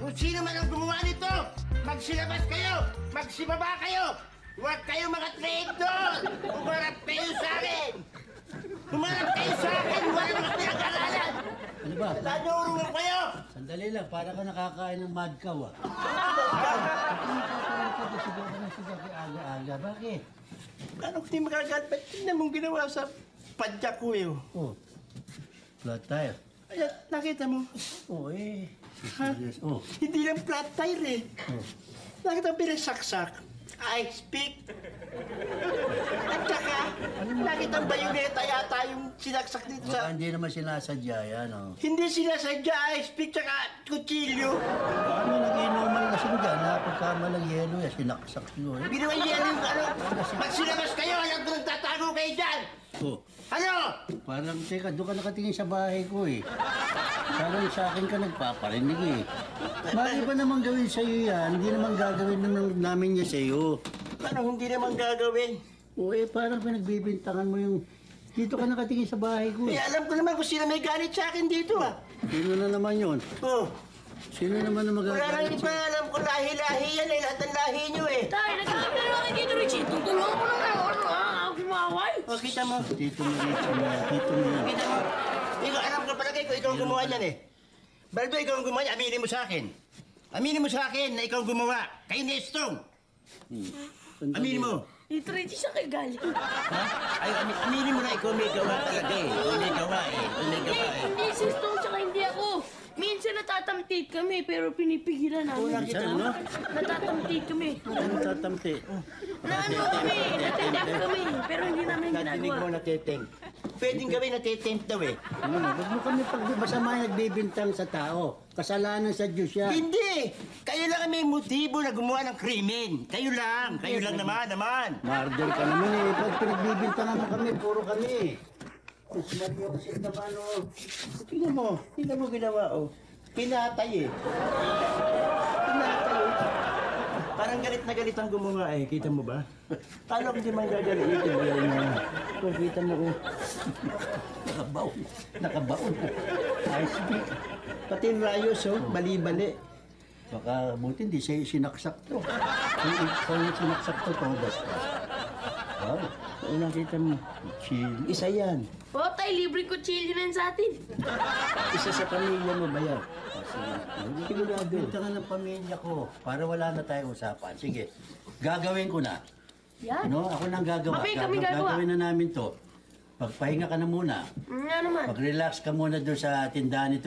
Kung sino man ang gumawa nito, magsilabas kayo! Magsibaba kayo! Huwag kayo mga traidor! Umarap kayo sa akin! Umarap kayo sa akin! Wala mga pinag-aralan! Ano ba? Nanurungan kayo! Sandali lang, para ka nakakain ng mad cow, ah. Sigaw ka na sigaw kay aga-aga. Bakit? Ano hindi magagalit? Ba't tingnan mong ginawa sa padyak ko eh? Oh, flat tire. Ayan, nakita mo? Oh, eh. Ha? Serious. Oh, Hindi lang flat tire eh. oh. Nakita mo pinasaksak. I speak. At saka, nakita mo bayoneta yata yung sinaksak dito Baka sa... hindi naman sinasadya yan, oh. Hindi sinasadya, I speak, tsaka kutsilyo. Baka may nag-inuman kasi mo dyan, napagkamalang yelo yan, sinaksak nyo, eh. Ginawa niya yung ano. Magsilabas kayo, alam ko nagtatago kayo dyan. Oh, Ano? parang, teka, doon ka nakatingin sa bahay ko, eh. Parang sa akin ka nagpaparinig, eh. Bakit ba naman gawin sa'yo yan? Hindi naman gagawin namin niya sa'yo. Ano hindi naman gagawin? O eh, parang pinagbibintangan mo yung... Dito ka nakatingin sa bahay ko. Eh, alam ko naman kung sino may galit sa akin dito ah. Sino na naman yun? Oh, Sino naman na wala nang magagalit iba sa'yo? alam ko lahi-lahi yan eh. Lahat ng lahi nyo eh. Tay, nagkakapira ako dito, Richie. Tutulungan ko na nga. Ano, ha? Gumaway. O, kita mo. Dito mo dito mo. Dito mo yan. Kita mo. Ikaw, alam ko palagay ko, ikaw ang gumawa niyan eh. Baldo, ikaw ang gumawa niyan. Aminin mo sa akin. Aminin mo sa akin na ikaw ang gumawa. Kayo ni Estong. Aminin mo. Dito, Richie, siya kayo galing. Ha? Ay, aminin mo na ikaw may gawa talaga eh. Ikaw may gawa eh. Ikaw may gawa eh. Hindi si Stone, tsaka hindi ako. Minsan natatamtit kami, pero pinipigilan namin. Minsan ano? Natatamtit kami. Ano tatampi? Na ano kami, natitip kami, pero hindi namin Natinig mo ginagawa. natiting. Pwedeng gawin natitempt daw eh. Ano mo? Ba't mo kami pagbibasama nagbibintang sa tao? Kasalanan sa Diyos yan. Hindi! Kayo lang ang may motibo na gumawa ng krimen. Kayo lang naman. Murder ka naman eh. Pag pinagbibintangan mo kami, puro kami. Mas Mario kasi naman oh. Tingnan mo ginawa oh. Pinatay eh. Pinatay eh. Parang galit na galit ang gumawa eh. Kita mo ba? Paano kung di man gagalitin mo yan na? Kung kita mo oh. Nakabaon. Nakabaon. I speak. Pati yung rayos oh. Bali-bali. Baka buti hindi sa'yo sinaksak to. Kung ikaw yung sinaksak to, todas ka. Wow. Ano nakita mo? Chill. Isa yan. O, tay, libre kutsilyo na yun sa atin. Isa sa pamilya mo ba yan? Sigurado. Bintangan ng pamilya ko para wala na tayong usapan. Sige, gagawin ko na. Yan. No? Ako nang gagawa. Mami, kami gagawa. Gagawin na namin to. Pagpahinga ka na muna. Nga naman. Mag-relax ka muna doon sa tindahan nito.